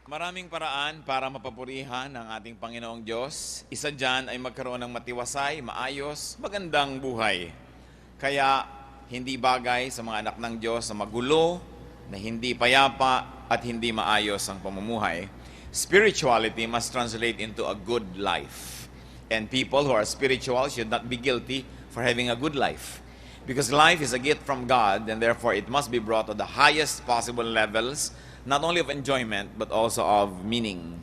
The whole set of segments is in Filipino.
Maraming paraan para mapapurihan ang ating Panginoong Diyos. Isa dyan ay magkaroon ng matiwasay, maayos, magandang buhay. Kaya hindi bagay sa mga anak ng Diyos na magulo, na hindi payapa at hindi maayos ang pamumuhay. Spirituality must translate into a good life. And people who are spiritual should not be guilty for having a good life. Because life is a gift from God, and therefore it must be brought to the highest possible levels, not only of enjoyment, but also of meaning.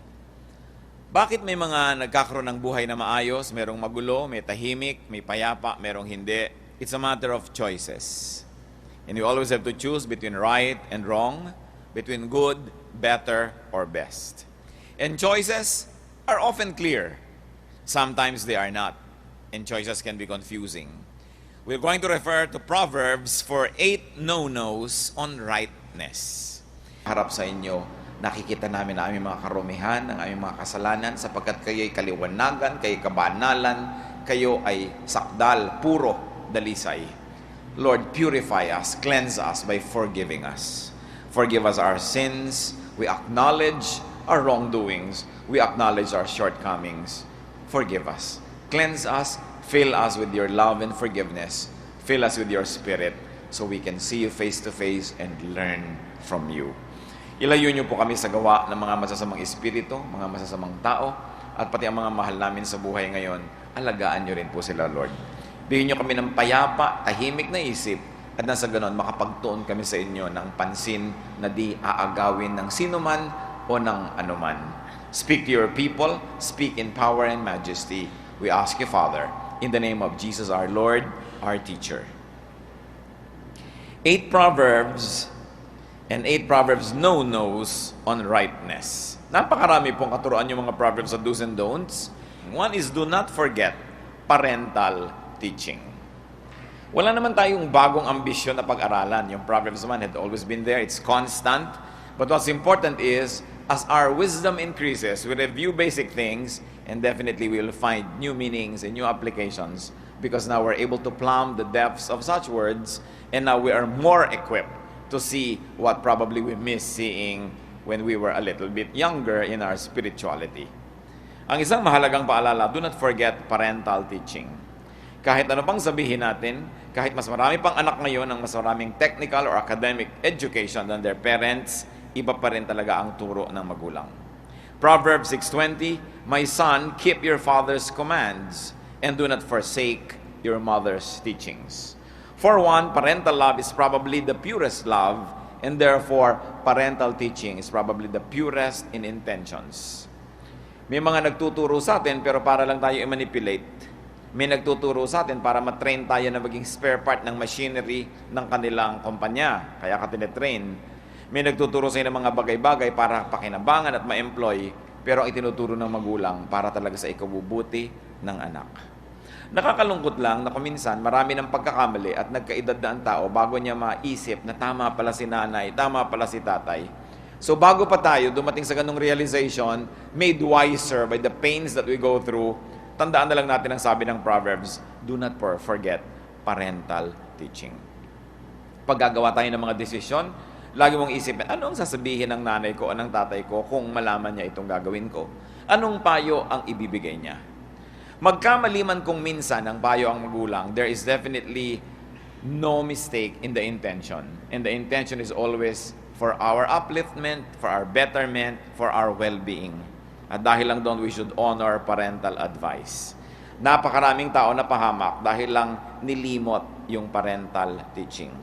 Bakit may mga nagkakaroon ng buhay na maayos, merong magulo, may tahimik, may payapa, merong hindi? It's a matter of choices. And you always have to choose between right and wrong, between good, better, or best. And choices are often clear. Sometimes they are not. And choices can be confusing. We're going to refer to Proverbs for 8 no-nos on rightness. Harap sa inyo, nakikita namin ang aming mga karumihan, ang aming mga kasalanan, sapagkat kayo'y kaliwanagan, kayo'y kabanalan, kayo ay sakdal, puro dalisay. Lord, purify us, cleanse us by forgiving us. Forgive us our sins. We acknowledge our wrongdoings. We acknowledge our shortcomings. Forgive us. Cleanse us. Fill us with your love and forgiveness. Fill us with your spirit so we can see you face to face and learn from you. Ilayo niyo po kami sa gawa ng mga masasamang espiritu, mga masasamang tao, at pati ang mga mahal namin sa buhay ngayon, alagaan niyo rin po sila, Lord. Bigyan niyo kami ng payapa, tahimik na isip, at nasa ganon makapagtuon kami sa inyo ng pansin na di aagawin ng sinuman o ng anuman. Speak to your people, speak in power and majesty. We ask you, Father, in the name of Jesus our Lord, our teacher. 8 Proverbs and 8 Proverbs no-nos on rightness. Napakarami pong katuruan yung mga Proverbs sa do's and don'ts. One is do not forget parental teaching. Wala naman tayong bagong ambisyon na pag-aralan. Yung Proverbs man had always been there. It's constant. But what's important is, as our wisdom increases, we review basic things, and definitely we will find new meanings and new applications, because now we're able to plumb the depths of such words, and now we are more equipped to see what probably we missed seeing when we were a little bit younger in our spirituality. Ang isang mahalagang paalala, do not forget parental teaching. Kahit ano pang sabihin natin, kahit mas marami pang anak ngayon ng mas maraming technical or academic education than their parents, iba pa rin talaga ang turo ng magulang. Proverbs 6:20, my son, keep your father's commands, and do not forsake your mother's teachings. For one, parental love is probably the purest love, and therefore, parental teaching is probably the purest in intentions. May mga nagtuturo sa atin, pero para lang tayo i-manipulate. May nagtuturo sa atin para matrain tayo na maging spare part ng machinery ng kanilang kumpanya, kaya ka tinetrain. May nagtuturo sa inyo ng mga bagay-bagay para pakinabangan at ma-employ, pero ang itinuturo ng magulang para talaga sa ikabubuti ng anak. Nakakalungkot lang na kuminsan marami ng pagkakamali at nagkaedad na ang tao bago niya maisip na tama pala si nanay, tama pala si tatay. So bago pa tayo dumating sa ganung realization, made wiser by the pains that we go through, tandaan na lang natin ang sabi ng Proverbs, do not forget parental teaching. Pag gagawa tayo ng mga desisyon, lagi mong isipin, ano ang sasabihin ng nanay ko o ng tatay ko kung malaman niya itong gagawin ko? Anong payo ang ibibigay niya? Magkamali man kung minsan ang payo ang magulang, there is definitely no mistake in the intention. And the intention is always for our upliftment, for our betterment, for our well-being. At dahil lang doon, we should honor parental advice. Napakaraming tao na pahamak dahil lang nilimot yung parental teaching.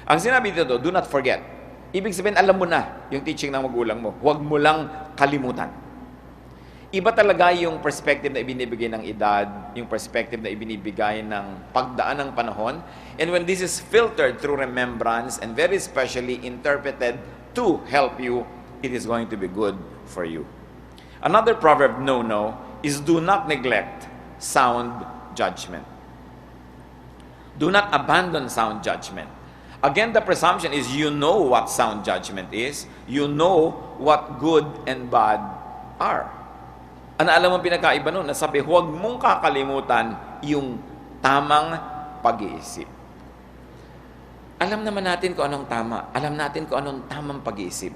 Ang sinabi dito, do not forget. Ibig sabihin, alam mo na yung teaching ng magulang mo. Huwag mo lang kalimutan. Iba talaga yung perspective na ibinibigay ng edad, yung perspective na ibinibigay ng pagdaan ng panahon. And when this is filtered through remembrance and very specially interpreted to help you, it is going to be good for you. Another proverb no is do not neglect sound judgment. Do not abandon sound judgment. Again, the presumption is you know what sound judgment is. You know what good and bad are. Ano alam mo pinakaiba nun? Nasabi, huwag mong kakalimutan yung tamang pag-iisip. Alam naman natin kung anong tama. Alam natin kung anong tamang pag-iisip.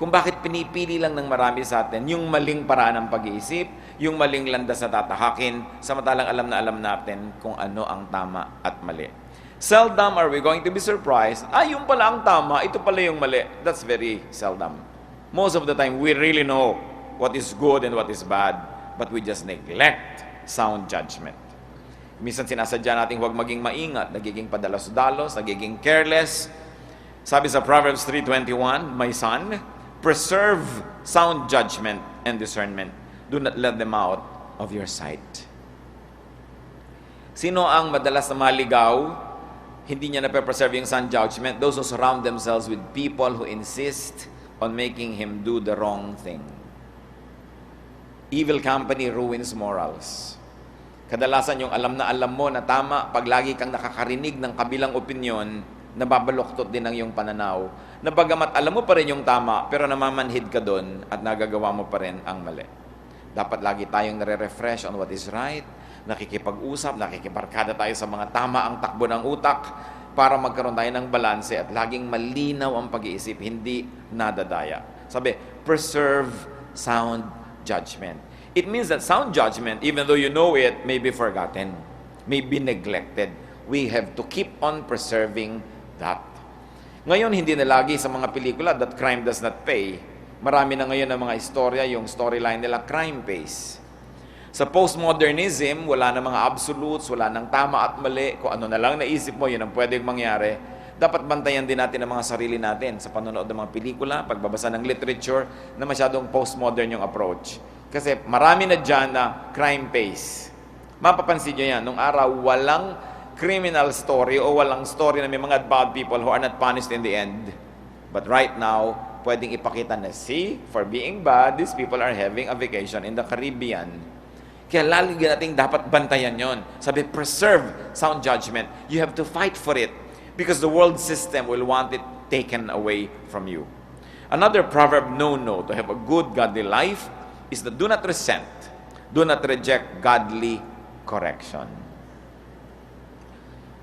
kung bakit pinipili lang ng marami sa atin yung maling paraan ng pag-iisip, yung maling landas na tatahakin, samantalang alam na alam natin kung ano ang tama at mali. Seldom are we going to be surprised, yung pala ang tama, ito pala yung mali. That's very seldom. Most of the time, we really know what is good and what is bad, but we just neglect sound judgment. Minsan sinasadya natin huwag maging maingat, nagiging padalos-dalos, nagiging careless. Sabi sa Proverbs 3:21, my son, preserve sound judgment and discernment. Do not let them out of your sight. Sino ang madalas na maligaw? Hindi niya na-preserve yung sound judgment. Those who surround themselves with people who insist on making him do the wrong thing. Evil company ruins morals. Kadalasan yung alam na alam mo na tama, pag lagi kang nakakarinig ng kabilang opinyon, nababaluktot din ang iyong pananaw. Na bagamat alam mo pa rin yung tama, pero namamanhid ka doon at nagagawa mo pa rin ang mali. Dapat lagi tayong nare-refresh on what is right, nakikipag-usap, nakikibarkada tayo sa mga tama ang takbo ng utak para magkaroon tayo ng balanse at laging malinaw ang pag-iisip, hindi nadadaya. Sabi, preserve sound judgment. It means that sound judgment, even though you know it, may be forgotten, may be neglected. We have to keep on preserving that. Ngayon, hindi na lagi sa mga pelikula that crime does not pay. Marami na ngayon ng mga istorya, yung storyline nila, crime pays. Sa postmodernism, wala na mga absolutes, wala nang tama at mali. Kung ano na lang naisip mo, yun ang pwedeng mangyari. Dapat bantayan din natin ang mga sarili natin sa panonood ng mga pelikula, pagbabasa ng literature, na masyadong postmodern yung approach. Kasi marami na dyan na crime pays. Mapapansin nyo yan, nung araw, walang criminal story o walang story na may mga bad people who are not punished in the end. But right now, pwedeng ipakita na, see, for being bad, these people are having a vacation in the Caribbean. Kaya lalagyan natin dapat bantayan yon. Sabi, preserve sound judgment. You have to fight for it because the world system will want it taken away from you. Another proverb, no, to have a good godly life is that do not resent, do not reject godly correction.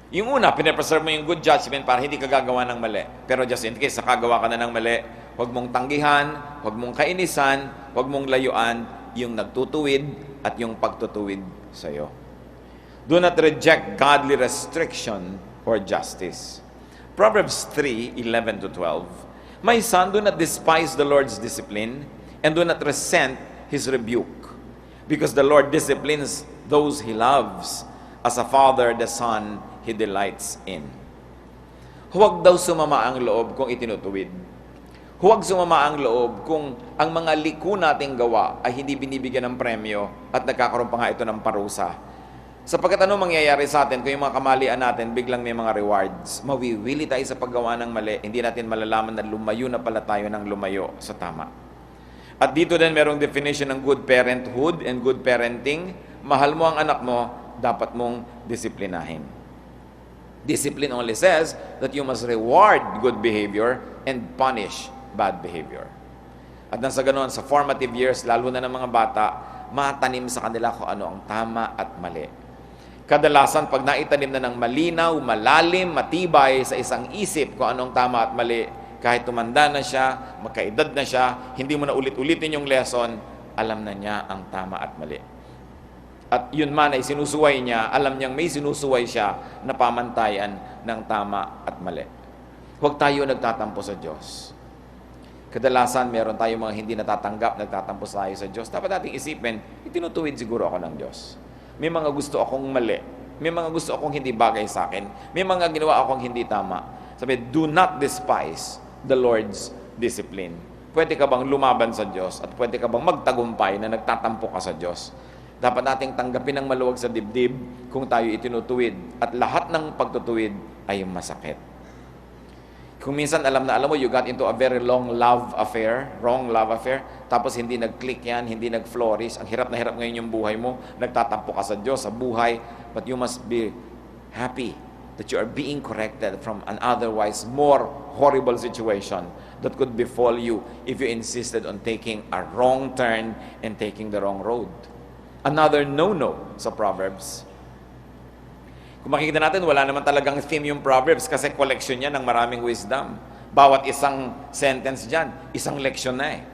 Yung una, pinapreserve mo yung good judgment para hindi ka gagawa ng mali. Pero just in case, nakagawa ka na ng mali, huwag mong tanggihan, huwag mong kainisan, huwag mong layuan yung nagtutuwid at yung pagtutuwid sa iyo. Do not reject godly restriction or justice. Proverbs 3:11-12. My son, do not despise the Lord's discipline and do not resent His rebuke, because the Lord disciplines those He loves, as a father the son He delights in. Huwag daw sumama ang loob kung itinutuwid. Huwag sumama ang loob kung ang mga liku nating gawa ay hindi binibigyan ng premyo at nagkakaroon pa nga ito ng parusa. Sapagkat ano mangyayari sa atin kung yung mga kamalian natin biglang may mga rewards? Mawiwili tayo sa paggawa ng mali, hindi natin malalaman na lumayo na pala tayo ng lumayo sa tama. At dito din merong definition ng good parenthood and good parenting. Mahal mo ang anak mo, dapat mong disiplinahin. Discipline only says that you must reward good behavior and punish bad behavior. At nang sa ganoon, sa formative years, lalo na ng mga bata, matanim sa kanila kung ano ang tama at mali. Kadalasan, pag naitanim na ng malinaw, malalim, matibay sa isang isip kung anong tama at mali, kahit tumanda na siya, magkaedad na siya, hindi mo na ulit-ulitin yung lesson, alam na niya ang tama at mali. At yun man ay sinusuway niya, alam niyang may sinusuway siya na pamantayan ng tama at mali. Huwag tayo nagtatampo sa Diyos. Kadalasan, meron tayong mga hindi natatanggap, nagtatampo tayo sa Diyos. Dapat nating isipin, itinutuwid siguro ako ng Diyos. May mga gusto akong mali. May mga gusto akong hindi bagay sa akin. May mga ginawa akong hindi tama. Sabi, do not despise the Lord's discipline. Pwede ka bang lumaban sa Diyos at pwede ka bang magtagumpay na nagtatampo ka sa Diyos? Dapat nating tanggapin ng maluwag sa dibdib kung tayo itinutuwid at lahat ng pagtutuwid ay masakit. Kung minsan alam mo, you got into a very wrong love affair, tapos hindi nag-click yan, hindi nag-flourish, ang hirap na hirap ngayon yung buhay mo, nagtatampo ka sa Diyos, sa buhay, but you must be happy that you are being corrected from an otherwise more horrible situation that could befall you if you insisted on taking a wrong turn and taking the wrong road. Another no sa Proverbs. Kung makikita natin, wala naman talagang theme yung Proverbs kasi collection yan ng maraming wisdom. Bawat isang sentence dyan, isang leksyon na eh.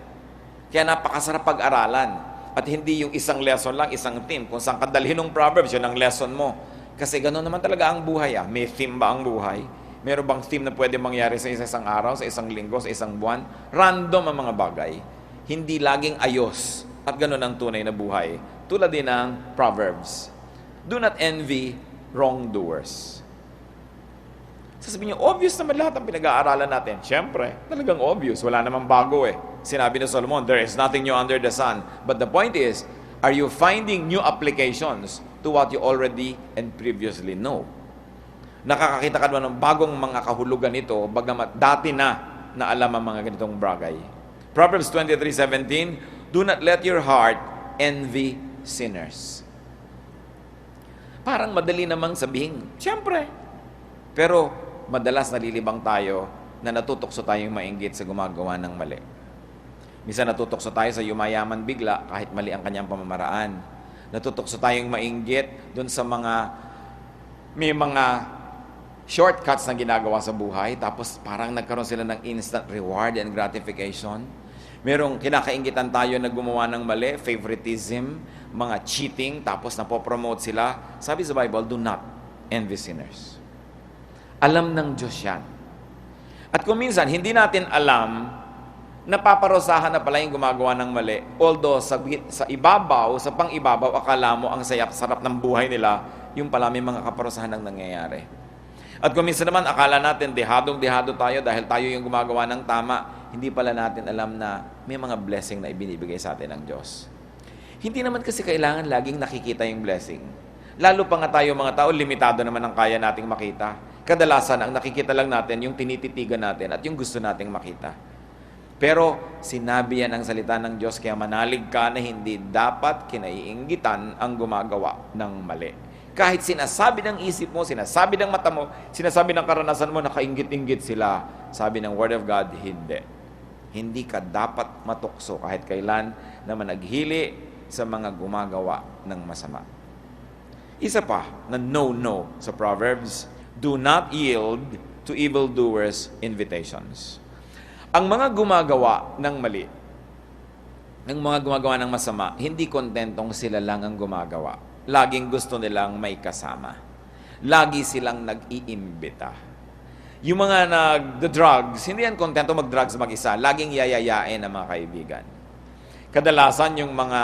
Kaya napakasarap pag-aralan. At hindi yung isang lesson lang, isang theme. Kung saan kadalhin ng Proverbs, yun ang lesson mo. Kasi gano'n naman talaga ang buhay. May theme ba ang buhay? Meron bang theme na pwede mangyari sa isang araw, sa isang linggo, sa isang buwan? Random ang mga bagay. Hindi laging ayos. At gano'n ang tunay na buhay. Tulad din ng Proverbs. Do not envy wrongdoers. Sasabihin niyo, obvious naman lahat ang pinag-aaralan natin. Siyempre, talagang obvious. Wala namang bago eh. Sinabi ni Solomon, there is nothing new under the sun. But the point is, are you finding new applications to what you already and previously know? Nakakakita ka naman ng bagong mga kahulugan ito, bagamat dati na alam ang mga ganitong bagay. Proverbs 23:17, do not let your heart envy sinners. Parang madali namang sabihin, siyempre. Pero madalas nalilibang tayo na natutokso tayong mainggit sa gumagawa ng mali. Minsan natutokso tayo sa yumayaman bigla kahit mali ang kanyang pamamaraan. Natutokso tayong mainggit doon sa may mga shortcuts na ginagawa sa buhay, tapos parang nagkaroon sila ng instant reward and gratification. Merong kinakainggitan tayo na gumawa ng mali, favoritism, mga cheating, tapos napopromote sila. Sabi sa Bible, do not envy sinners. Alam ng Diyos yan. At kung minsan, hindi natin alam, napaparusahan na pala yung gumagawa ng mali. Although, sa ibabaw, sa pang-ibabaw, akala mo ang sarap ng buhay nila, yung pala may mga kaparusahan ang nangyayari. At kung minsan naman, akala natin, dehadong-dehado tayo dahil tayo yung gumagawa ng tama, hindi pala natin alam na may mga blessing na ibinibigay sa atin ng Diyos. Hindi naman kasi kailangan laging nakikita yung blessing. Lalo pa nga tayo mga tao, limitado naman ang kaya nating makita. Kadalasan, ang nakikita lang natin, yung tinititigan natin at yung gusto nating makita. Pero, sinabi yan ang salita ng Diyos, kaya manalig ka na hindi dapat kinaiinggitan ang gumagawa ng mali. Kahit sinasabi ng isip mo, sinasabi ng mata mo, sinasabi ng karanasan mo, nakainggit-inggit sila. Sabi ng Word of God, hindi. Hindi ka dapat matukso kahit kailan na managhili sa mga gumagawa ng masama. Isa pa na no sa Proverbs, do not yield to evildoers' invitations. Ang mga gumagawa ng mali, ang mga gumagawa ng masama, hindi kontentong sila lang ang gumagawa. Laging gusto nilang may kasama. Lagi silang nag-iimbita. Yung mga nag-drugs, hindi yan kontento mag-drugs mag-isa. Laging yayayain ang mga kaibigan. Kadalasan yung mga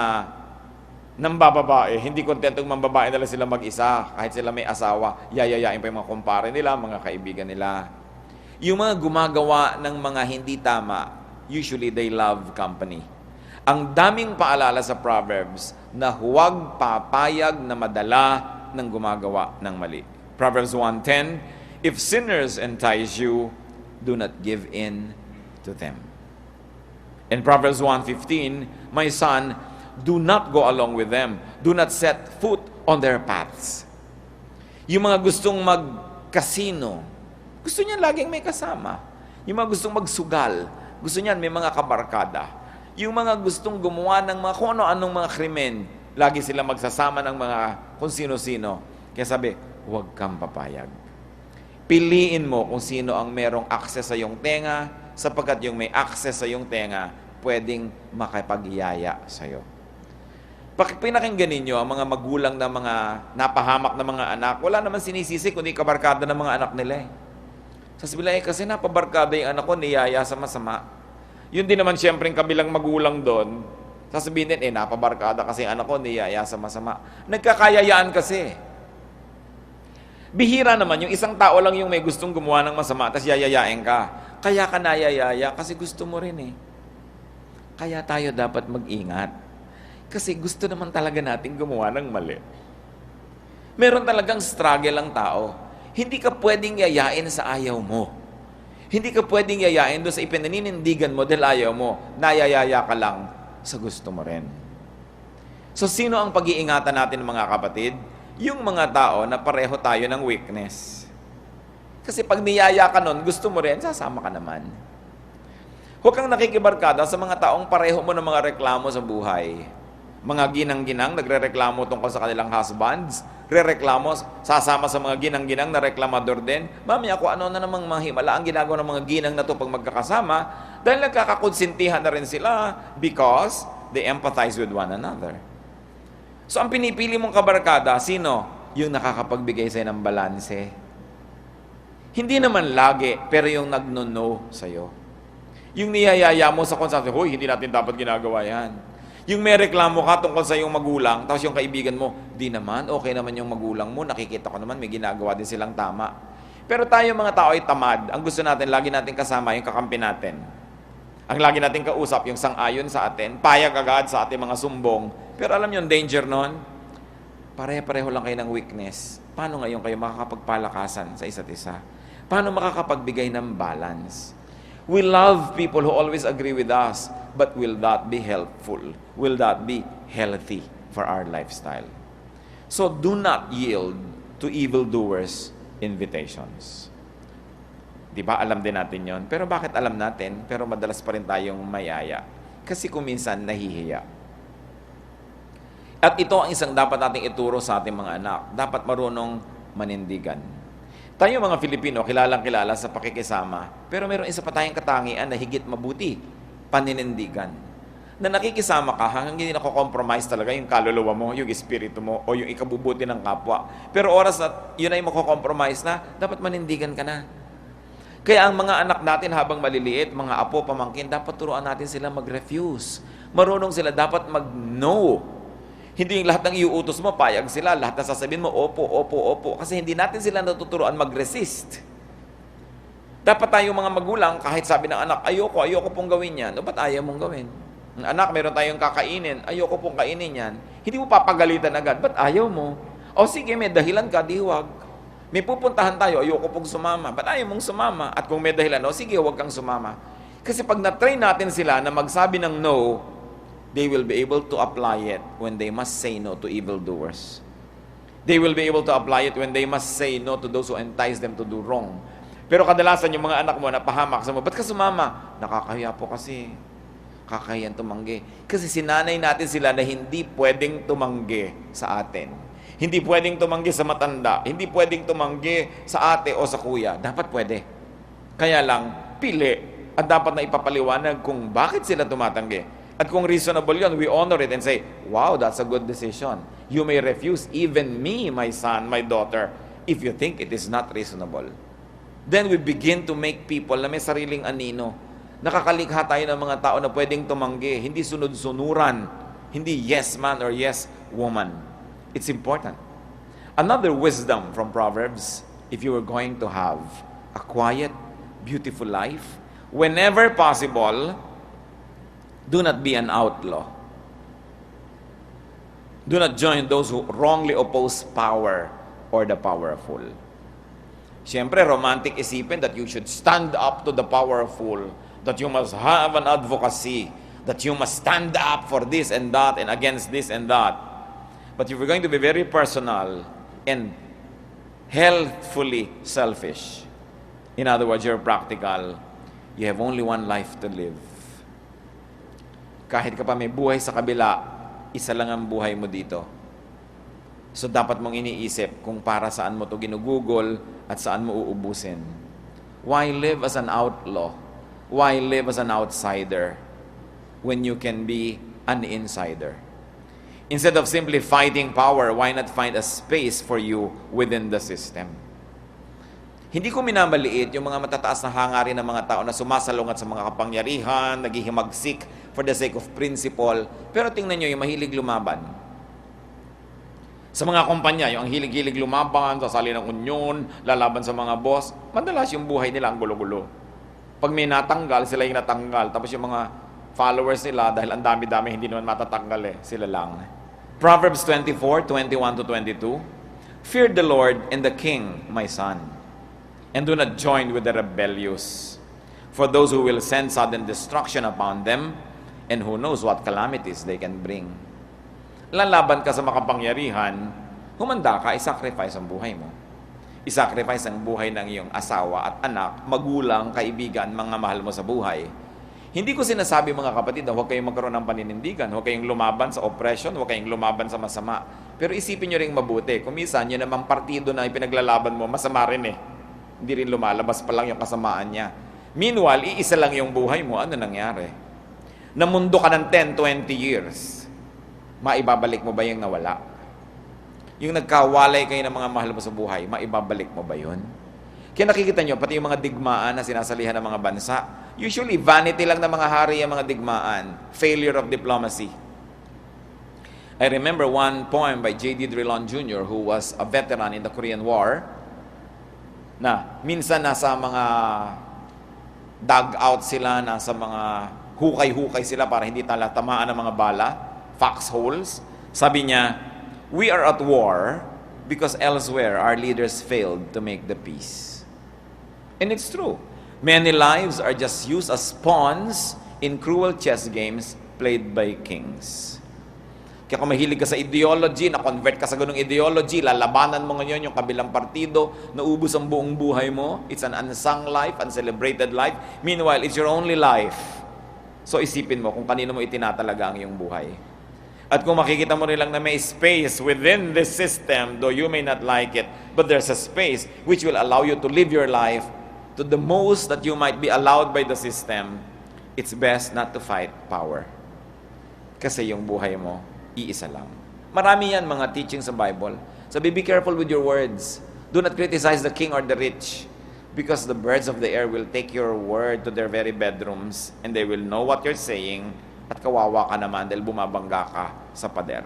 nambababae, hindi kontentong mambabae nila sila mag-isa. Kahit sila may asawa, yayayain pa yung mga kumpare nila, mga kaibigan nila. Yung mga gumagawa ng mga hindi tama, usually they love company. Ang daming paalala sa Proverbs na huwag papayag na madala ng gumagawa ng mali. Proverbs 1:10, if sinners entice you, do not give in to them. In Proverbs 1:15, my son, do not go along with them. Do not set foot on their paths. Yung mga gustong mag-casino, gusto niyan laging may kasama. Yung mga gustong magsugal, gusto niyan may mga kabarkada. Yung mga gustong gumawa ng mga kung ano-anong mga krimen, lagi sila magsasama ng mga kung sino-sino. Kaya sabi, huwag kang papayag. Piliin mo kung sino ang merong access sa iyong tenga, sapagkat yung may access sa iyong tenga, pwedeng makipag-iyaya sa iyo. Pinakinggan ninyo ang mga magulang na mga napahamak na mga anak, wala naman sinisisi kundi kabarkada ng mga anak nila eh. Sasabihin kasi napabarkada yung anak ko, niyaya sa masama. Yun din naman siyempre yung kabilang magulang doon, sasabihin din, napabarkada kasi anak ko, niyaya sa masama. Nagkakayayaan kasi. Bihira naman, yung isang tao lang yung may gustong gumawa ng masama, tapos yayayain ka. Kaya ka nayayaya kasi gusto mo rin eh. Kaya tayo dapat mag-ingat. Kasi gusto naman talaga natin gumawa ng mali. Meron talagang struggle ang tao. Hindi ka pwedeng yayain sa ayaw mo. Hindi ka pwedeng yayain doon sa ipinaninindigan mo dahil ayaw mo. Nayayaya ka lang sa gusto mo rin. So, sino ang pag-iingatan natin mga kapatid? Yung mga tao na pareho tayo ng weakness. Kasi pag niyaya ka nun, gusto mo rin, sasama ka naman. Huwag kang nakikibarkada sa mga taong pareho mo ng mga reklamo sa buhay. Mga ginang-ginang, nagre-reklamo tungkol sa kanilang husbands, rereklamo, sasama sa mga ginang-ginang na reklamador din. Mami, ako ano na namang mga himala ang ginagawa ng mga ginang na to pag magkakasama, dahil nagkakakonsintihan na rin sila because they empathize with one another. So ang pinipili mong kabarkada, sino? Yung nakakapagbigay sa'yo ng balanse. Hindi naman lagi, pero yung nagno-no sa'yo. Yung niyayaya mo sa consumption, hoy, hindi natin dapat ginagawa yan. Yung may reklamo ka tungkol sa iyong magulang, tapos yung kaibigan mo, di naman, okay naman yung magulang mo, nakikita ko naman, may ginagawa din silang tama. Pero tayo mga tao ay tamad. Ang gusto natin, lagi natin kasama yung kakampi natin. Ang lagi natin kausap, yung sang-ayon sa atin, payag agad sa ating mga sumbong. Pero alam niyo, danger nun, pare-pareho lang kayo ng weakness. Paano ngayon kayo makakapagpalakasan sa isa't isa? Paano makakapagbigay ng balance? We love people who always agree with us, but will that be helpful? Will that be healthy for our lifestyle? So do not yield to evildoers' invitations. Di ba? Alam din natin yon. Pero bakit alam natin? Pero madalas pa rin tayong mayaya. Kasi kung minsan nahihiya. At ito ang isang dapat nating ituro sa ating mga anak. Dapat marunong manindigan. Tayo mga Filipino, kilalang-kilala sa pakikisama, pero meron isa pa tayong katangian na higit mabuti, paninindigan. Na nakikisama ka hanggang hindi nako-compromise talaga yung kaluluwa mo, yung espiritu mo, o yung ikabubuti ng kapwa. Pero oras na yun ay mako-compromise na, dapat manindigan ka na. Kaya ang mga anak natin habang maliliit, mga apo, pamangkin, dapat turuan natin sila mag-refuse. Marunong sila dapat mag-no. Hindi yung lahat ng iuutos mo, payag sila. Lahat na sasabihin mo, opo, opo, opo. Kasi hindi natin sila natuturuan mag-resist. Dapat tayong mga magulang, kahit sabi ng anak, ayoko pong gawin yan. O ba't ayaw mong gawin? Anak, meron tayong kakainin, ayoko pong kainin yan. Hindi mo papagalitan agad, ba't ayaw mo? O sige, may dahilan ka, di huwag. May pupuntahan tayo, ayoko pong sumama. Ba't ayaw mong sumama? At kung may dahilan, o sige, huwag kang sumama. Kasi pag na-train natin sila na magsabi ng no, they will be able to apply it when they must say no to evildoers. They will be able to apply it when they must say no to those who entice them to do wrong. Pero kadalasan yung mga anak mo napahamak sa mo, ba't ka sumama? Nakakahiya po kasi. Kakahiyan tumanggi. Kasi sinanay natin sila na hindi pwedeng tumanggi sa atin. Hindi pwedeng tumanggi sa matanda. Hindi pwedeng tumanggi sa ate o sa kuya. Dapat pwede. Kaya lang, pili. At dapat na ipapaliwanag kung bakit sila tumatanggi. At kung reasonable yun, we honor it and say, wow, that's a good decision. You may refuse even me, my son, my daughter, if you think it is not reasonable. Then we begin to make people na may sariling anino. Nakakalikha tayo ng mga tao na pwedeng tumanggi, hindi sunod-sunuran, hindi yes man or yes woman. It's important. Another wisdom from Proverbs, if you are going to have a quiet, beautiful life, whenever possible, do not be an outlaw. Do not join those who wrongly oppose power or the powerful. Siyempre, romantic isipin that you should stand up to the powerful, that you must have an advocacy, that you must stand up for this and that and against this and that. But if you're going to be very personal and healthfully selfish, in other words, you're practical, you have only one life to live. Kahit ka pa may buhay sa kabila, isa lang ang buhay mo dito. So dapat mong iniisip kung para saan mo to ginugugol at saan mo uubusin. Why live as an outlaw? Why live as an outsider when you can be an insider? Instead of simply fighting power, why not find a space for you within the system? Hindi ko minamaliit yung mga matataas na hangarin ng mga tao na sumasalungat sa mga kapangyarihan, naghihimagsik for the sake of principle. Pero tingnan nyo yung mahilig lumaban. Sa mga kumpanya, yung ang hilig-hilig lumaban, sasali ng union, lalaban sa mga boss, madalas yung buhay nila ang gulo-gulo. Pag may natanggal, sila yung natanggal. Tapos yung mga followers nila, dahil ang dami-dami, hindi naman matatanggal sila lang. Proverbs 24:21-22, Fear the Lord and the King, my son, and do not join with the rebellious. For those who will send sudden destruction upon them, and who knows what calamities they can bring. Lalaban ka sa makapangyarihan, humanda ka, isacrifice ang buhay mo. Isacrifice ang buhay ng iyong asawa at anak, magulang, kaibigan, mga mahal mo sa buhay. Hindi ko sinasabi mga kapatid na huwag kayong magkaroon ng paninindigan, huwag kayong lumaban sa oppression, huwag kayong lumaban sa masama. Pero isipin nyo rin mabuti, kung minsan yun namang partido na ipinaglalaban mo, masama rin eh. Hindi rin lumalabas pa lang yung kasamaan niya. Meanwhile, iisa lang yung buhay mo, ano nangyari? Namundo ka ng 10, 20 years, maibabalik mo ba yung nawala? Yung nagkawalay kayo ng mga mahal mo sa buhay, maibabalik mo ba yun? Kaya nakikita nyo, pati yung mga digmaan na sinasalihan ng mga bansa, usually vanity lang ng mga hari ang mga digmaan, failure of diplomacy. I remember one poem by J.D. Drilon Jr. who was a veteran in the Korean War, na minsan nasa mga dugout sila, nasa mga hukay-hukay sila para hindi tamaan ng mga bala, foxholes. Sabi niya, "We are at war because elsewhere our leaders failed to make the peace." And it's true. Many lives are just used as pawns in cruel chess games played by kings. Kaya kung mahilig ka sa ideology, na-convert ka sa ganung ideology, lalabanan mo ngayon yung kabilang partido, naubos ang buong buhay mo, it's an unsung life, uncelebrated life. Meanwhile, it's your only life. So isipin mo kung kanino mo itinatalaga ang iyong buhay. At kung makikita mo rin lang na may space within this system, though you may not like it, but there's a space which will allow you to live your life to the most that you might be allowed by the system, it's best not to fight power. Kasi yung buhay mo, iisa lang. Marami yan mga teaching sa Bible. So be careful with your words. Do not criticize the king or the rich, because the birds of the air will take your word to their very bedrooms and they will know what you're saying, at kawawa ka naman dahil bumabangga ka sa pader.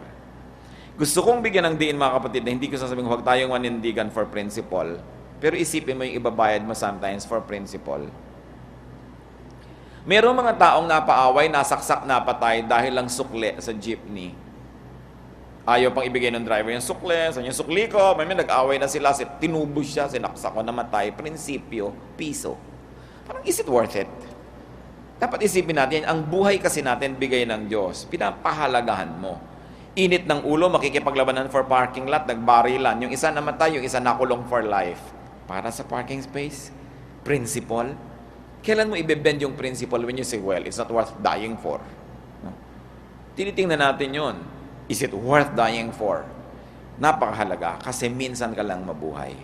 Gusto kong bigyan ng diin mga kapatid na hindi ko sasabing huwag tayong manindigan for principle, pero isipin mo yung ibabayad mo sometimes for principle. Merong mga taong napaaway, nasaksak, napatay dahil lang sukli sa jeepney. Ayaw pang ibigay ng driver yung sukli, sa yung sukli ko, may nag-away na sila, tinubos siya, sinaksak ko, namatay, prinsipyo, piso. Parang is it worth it? Dapat isipin natin, ang buhay kasi natin bigay ng Diyos, pinapahalagahan mo. Init ng ulo, makikipaglabanan for parking lot, nagbarilan. Yung isa namatay, yung isa nakulong for life. Para sa parking space, principle. Kailan mo ibebend yung principle when you say, well, it's not worth dying for? No? Tinitingnan natin yun. Is it worth dying for? Napakahalaga kasi minsan ka lang mabuhay.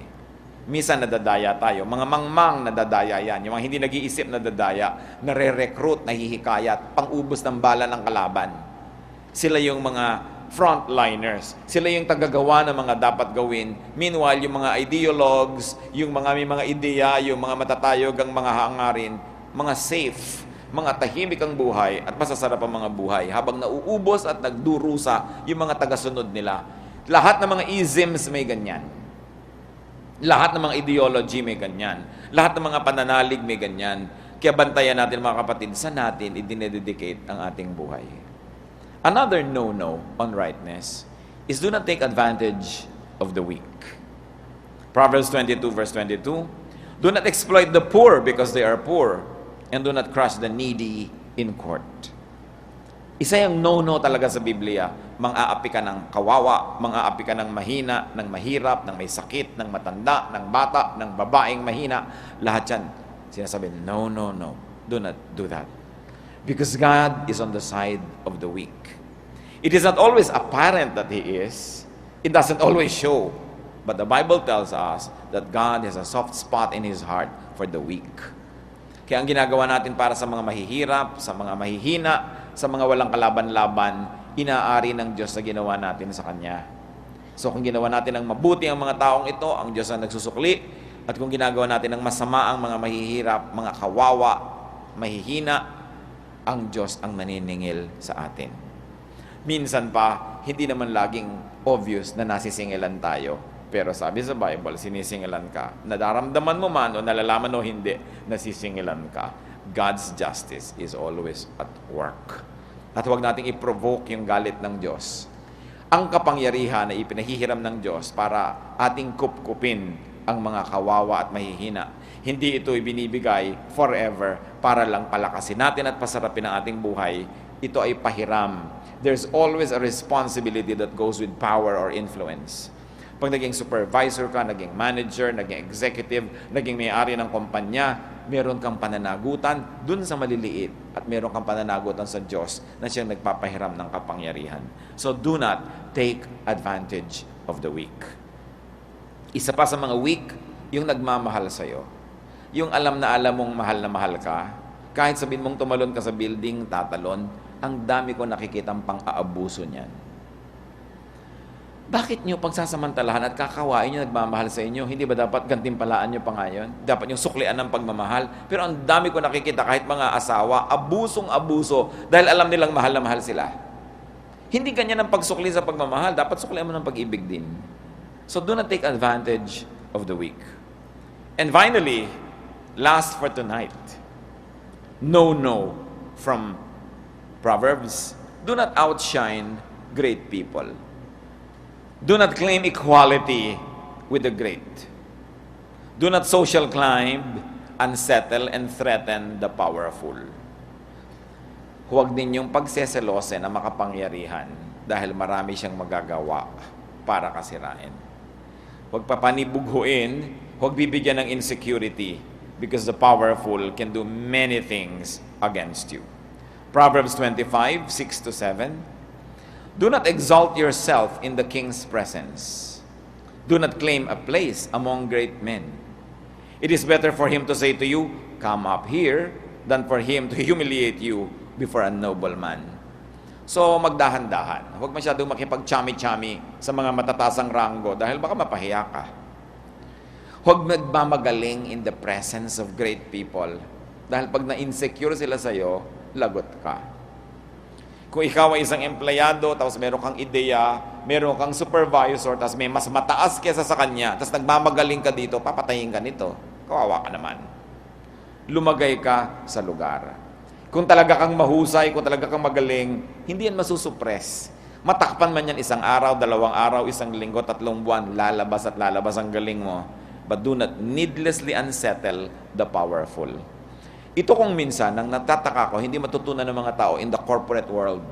Minsan nadadaya tayo. Mga mangmang nadadaya yan. Yung mga hindi nag-iisip nadadaya, nare-recruit, nahihikayat, pang-ubos ng bala ng kalaban. Sila yung mga frontliners. Sila yung tagagawa ng mga dapat gawin. Meanwhile, yung mga ideologues, yung mga may mga ideya, yung mga matatayog ang mga hangarin, mga safe, mga tahimik ang buhay at masasarap ang mga buhay habang nauubos at nagdurusa yung mga tagasunod nila. Lahat ng mga isms may ganyan. Lahat ng mga ideology may ganyan. Lahat ng mga pananalig may ganyan. Kaya bantayan natin mga kapatid, saan natin idinededicate ang ating buhay? Another no-no on rightness is do not take advantage of the weak. Proverbs 22 verse 22, do not exploit the poor because they are poor, and do not crush the needy in court. Isa yung no-no talaga sa Biblia, mang-aapi ka ng kawawa, mang-aapi ka ng mahina, ng mahirap, ng may sakit, ng matanda, ng bata, ng babaeng mahina, lahat yan. Sinasabi, no, no, no, do not do that. Because God is on the side of the weak. It is not always apparent that He is. It doesn't always show. But the Bible tells us that God has a soft spot in His heart for the weak. Kaya ang ginagawa natin para sa mga mahihirap, sa mga mahihina, sa mga walang kalaban-laban, inaari ng Diyos na ginawa natin sa Kanya. So kung ginawa natin ng mabuti ang mga taong ito, ang Diyos ang nagsusukli. At kung ginagawa natin ng masama ang mga mahihirap, mga kawawa, mahihina, ang Diyos ang naniningil sa atin. Minsan pa, hindi naman laging obvious na nasisingilan tayo. Pero sabi sa Bible, sinisingilan ka. Nadaramdaman mo man o nalalaman o hindi, nasisingilan ka. God's justice is always at work. At huwag nating i-provoke yung galit ng Diyos. Ang kapangyarihan na ipinahihiram ng Diyos para ating kupkupin ang mga kawawa at mahihina. Hindi ito ibinibigay forever para lang palakasin natin at pasarapin ang ating buhay. Ito ay pahiram. There's always a responsibility that goes with power or influence. Pag naging supervisor ka, naging manager, naging executive, naging may-ari ng kumpanya, meron kang pananagutan dun sa maliliit at meron kang pananagutan sa Diyos na siyang nagpapahiram ng kapangyarihan. So do not take advantage of the weak. Isa pa sa mga weak, yung nagmamahal sa'yo. Yung alam mong mahal na mahal ka, kahit sabihin mong tumalon ka sa building, tatalon, ang dami ko nakikitang pang-aabuso niyan. Bakit nyo pagsasamantalahan at kakawain nyo nagmamahal sa inyo? Hindi ba dapat gantimpalaan nyo pa ngayon? Dapat yung suklian ng pagmamahal? Pero ang dami ko nakikita kahit mga asawa, abusong-abuso dahil alam nilang mahal na mahal sila. Hindi ganyan ang pagsukli sa pagmamahal. Dapat suklian mo ng pag-ibig din. So do not take advantage of the weak. And finally, last for tonight, no from Proverbs. Do not outshine great people. Do not claim equality with the great. Do not social climb, unsettle, and threaten the powerful. Huwag ninyong pagseselosin ang makapangyarihan dahil marami siyang magagawa para kasirain. Huwag papanibughuin, huwag bibigyan ng insecurity because the powerful can do many things against you. Proverbs 25, 6-7. Do not exalt yourself in the king's presence. Do not claim a place among great men. It is better for him to say to you, "Come up here," than for him to humiliate you before a nobleman. So, magdahan-dahan. Huwag masyadong makipag-chami-chami sa mga matatasang ranggo dahil baka mapahiya ka. Huwag magmamagaling in the presence of great people dahil pag na-insecure sila sa'yo, lagot ka. Kung ikaw ay isang empleyado, tapos meron kang ideya, meron kang supervisor, tapos may mas mataas kesa sa kanya, tapos nagmamagaling ka dito, papatayin ka nito. Kawawa ka naman. Lumagay ka sa lugar. Kung talaga kang mahusay, kung talaga kang magaling, hindi yan masusuppress. Matakpan man yan 1 araw, 2 araw, 1 linggo, 3 buwan, lalabas at lalabas ang galing mo. But do not needlessly unsettle the powerful. Ito kung minsan, nang natataka ko, hindi matutunan ng mga tao in the corporate world.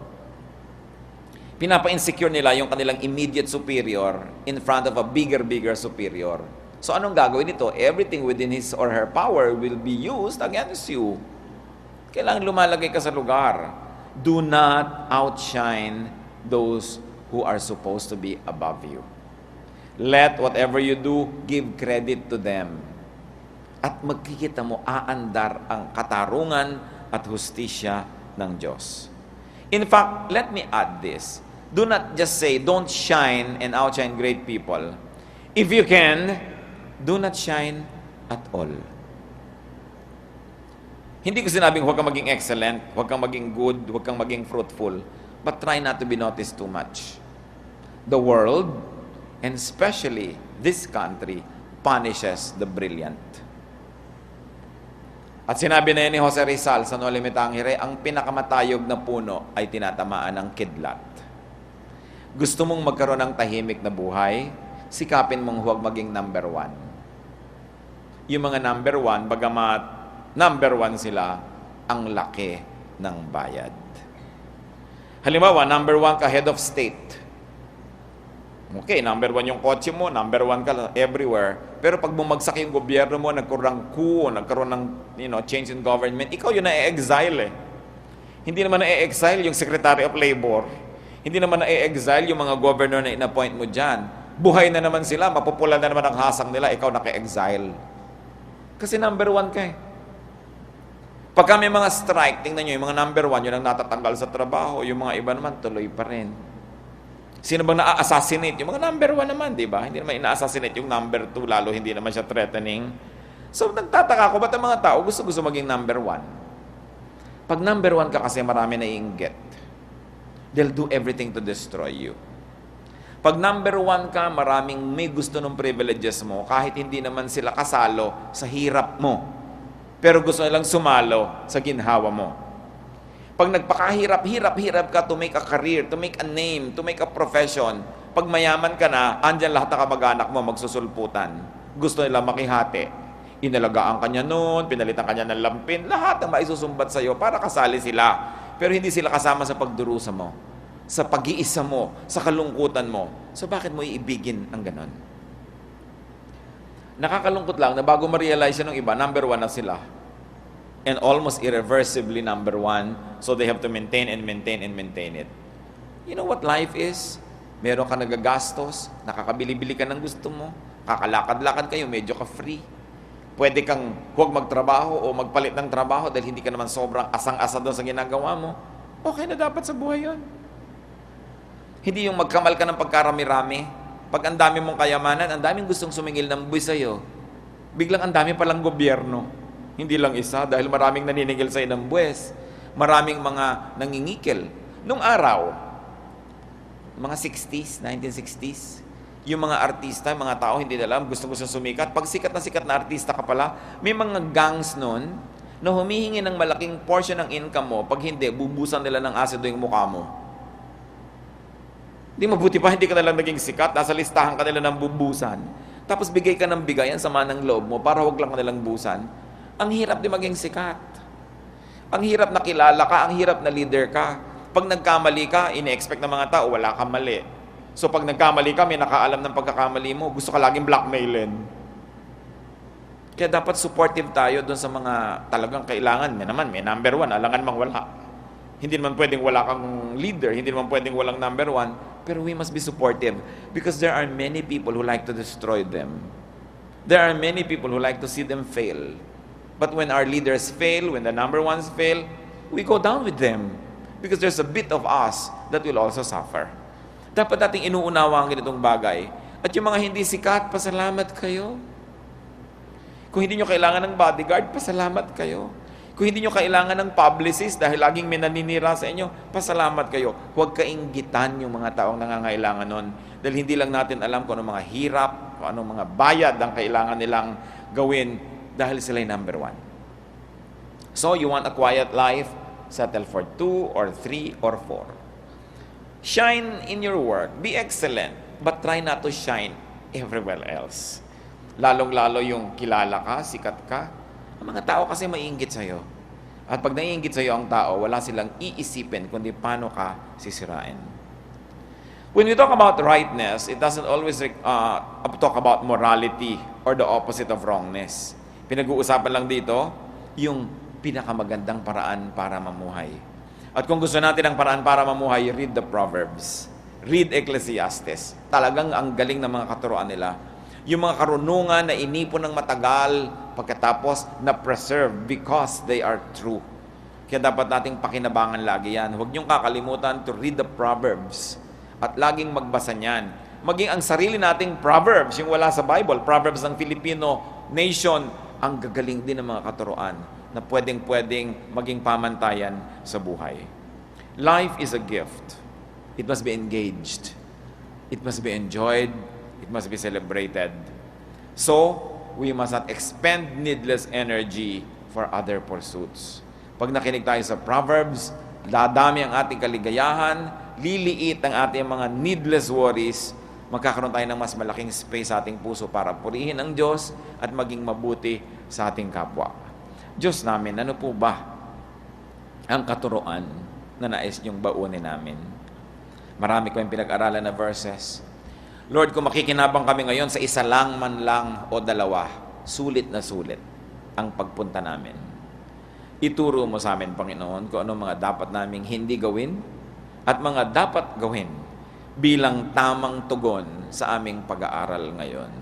Pinapa-insecure nila yung kanilang immediate superior in front of a bigger superior. So anong gagawin nito? Everything within his or her power will be used against you. Kailangan lumalagay ka sa lugar. Do not outshine those who are supposed to be above you. Let whatever you do, give credit to them. At magkikita mo, aandar ang katarungan at hustisya ng Diyos. In fact, let me add this. Do not just say, don't shine and outshine great people. If you can, do not shine at all. Hindi ko sinabing huwag kang maging excellent, huwag kang maging good, huwag kang maging fruitful, but try not to be noticed too much. The world, and especially this country, punishes the brilliant. At sinabi na yan ni Jose Rizal sa No Limitangere, ang pinakamatayog na puno ay tinatamaan ng kidlat. Gusto mong magkaroon ng tahimik na buhay, sikapin mong huwag maging number 1. Yung mga number 1, bagamat number 1 sila, ang laki ng bayad. Halimbawa, number 1 ka head of state. Okay, number 1 yung kotse mo, number 1 ka everywhere. Pero pag bumagsak yung gobyerno mo, nagkaroon ng coup, nagkaroon ng change in government, ikaw yun na-exile eh. Hindi naman na-exile yung Secretary of Labor. Hindi naman na-exile yung mga governor na in-appoint mo dyan. Buhay na naman sila, mapupula na naman ang hasang nila, ikaw naka-exile. Kasi number 1 ka eh. Pagka may mga strike, tingnan nyo, yung mga number 1, yun ang natatanggal sa trabaho, yung mga iba naman, tuloy pa rin. Sino bang na-assassinate? Yung mga number 1 naman, di ba? Hindi naman ina-assassinate yung number 2, lalo hindi naman siya threatening. So, nagtataka ko, ba't ang mga tao gusto maging number 1? Pag number 1 ka kasi marami na iinggit. They'll do everything to destroy you. Pag number 1 ka, maraming may gusto ng privileges mo, kahit hindi naman sila kasalo sa hirap mo. Pero gusto nilang sumalo sa ginhawa mo. Pag nagpakahirap ka to make a career, to make a name, to make a profession, pag mayaman ka na, andyan lahat ng kamag-anak mo magsusulputan. Gusto nila makihati. Inalagaan ka niya noon, pinalitan ka niya ng lampin, lahat ang maisusumbat sa'yo para kasali sila. Pero hindi sila kasama sa pagdurusa mo. sa pag-iisa mo, sa kalungkutan mo. So bakit mo iibigin ang ganon? Nakakalungkot lang na bago ma-realize yun ng iba, number one na sila. And almost irreversibly number one. So they have to maintain and maintain and maintain it. You know what life is? Meron ka nagagastos, nakakabili-bili ka ng gusto mo, kakalakad-lakad kayo, medyo ka free. Pwede kang huwag magtrabaho o magpalit ng trabaho dahil hindi ka naman sobrang asang-asa doon sa ginagawa mo. Okay na dapat sa buhay yun. Hindi yung magkamal ka ng pagkarami-rami. Pag ang dami mong kayamanan, ang daming gustong sumingil ng buwis sa'yo. Biglang ang dami palang gobyerno. Hindi lang isa, dahil maraming naniningil sa'yo ng buwis. Maraming mga nangingikil. Nung araw, mga 60s, 1960s, yung mga artista, mga tao, hindi alam, gusto-gusto sumikat. Pag sikat na artista ka pala, may mga gangs nun na humihingi ng malaking portion ng income mo. Pag hindi, bubusan nila ng asido yung mukha mo. Di mabuti pa, hindi ka nalang naging sikat, nasa listahan ka nila ng bubusan. Tapos bigay ka ng bigay, ang sama ng loob mo, para wag lang ka nilang busan. Ang hirap di maging sikat. Ang hirap na kilala ka, ang hirap na leader ka. Pag nagkamali ka, ine-expect ng mga tao, wala kang mali. So pag nagkamali ka, may nakaalam ng pagkakamali mo, gusto ka laging blackmailin. Kaya dapat supportive tayo doon sa mga talagang kailangan. May number one, alangan mang wala. Hindi naman pwedeng wala kang leader, hindi naman pwedeng walang number one, pero we must be supportive because there are many people who like to destroy them. There are many people who like to see them fail. But when our leaders fail, when the number ones fail, we go down with them because there's a bit of us that will also suffer. Dapat nating inuunawa ang ganitong bagay. At yung mga hindi sikat, pasalamat kayo. Kung hindi nyo kailangan ng bodyguard, pasalamat kayo. Kung hindi nyo kailangan ng publicist dahil laging may naninira sa inyo, pasalamat kayo. Huwag kainggitan yung mga taong nangangailangan nun. Dahil hindi lang natin alam kung anong mga hirap, kung anong mga bayad ang kailangan nilang gawin dahil sila'y number one. So, you want a quiet life? Settle for 2 or 3 or 4. Shine in your work. Be excellent. But try not to shine everywhere else. Lalong-lalo yung kilala ka, sikat ka. Ang mga tao kasi maiinggit sa'yo. At pag naiinggit sa'yo ang tao, wala silang iisipin kundi paano ka sisirain. When we talk about rightness, it doesn't always talk about morality or the opposite of wrongness. Pinag-uusapan lang dito yung pinakamagandang paraan para mamuhay. At kung gusto natin ang paraan para mamuhay, read the Proverbs. Read Ecclesiastes. Talagang ang galing ng mga katuroan nila. Yung mga karunungan na inipon ng matagal, pagkatapos na-preserve because they are true. Kaya dapat nating pakinabangan lagi yan. Huwag niyong kakalimutan to read the Proverbs. At laging magbasa niyan. Maging ang sarili nating Proverbs, yung wala sa Bible, Proverbs ng Filipino nation, ang gagaling din ng mga katuroan na pwedeng-pwedeng maging pamantayan sa buhay. Life is a gift. It must be engaged. It must be enjoyed. It must be celebrated. So, we must not expend needless energy for other pursuits. Pag nakinig tayo sa Proverbs, dadami ang ating kaligayahan, liliit ang ating mga needless worries, magkakaroon tayo ng mas malaking space sa ating puso para purihin ang Diyos at maging mabuti sa ating kapwa. Diyos namin, ano po ba ang katuroan na nais niyong baunin namin? Marami ko yung pinag-aralan na verses. Lord, kung makikinabang kami ngayon sa isa lang man lang o dalawa, sulit na sulit ang pagpunta namin. Ituro mo sa amin, Panginoon, kung ano mga dapat naming hindi gawin at mga dapat gawin bilang tamang tugon sa aming pag-aaral ngayon.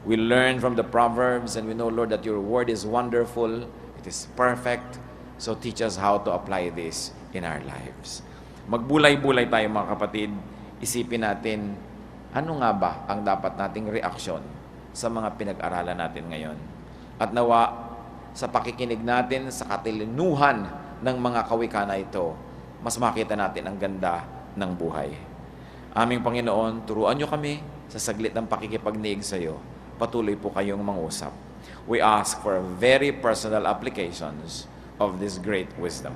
We learn from the Proverbs and we know, Lord, that your word is wonderful, it is perfect, so teach us how to apply this in our lives. Magbulay-bulay tayo mga kapatid, isipin natin, ano nga ba ang dapat nating reaksyon sa mga pinag-aralan natin ngayon? At nawa, sa pakikinig natin sa katilinuhan ng mga kawika na ito, mas makita natin ang ganda ng buhay. Aming Panginoon, turuan niyo kami sa saglit ng pakikipagniig sa iyo. Patuloy po kayong mangusap. We ask for very personal applications of this great wisdom.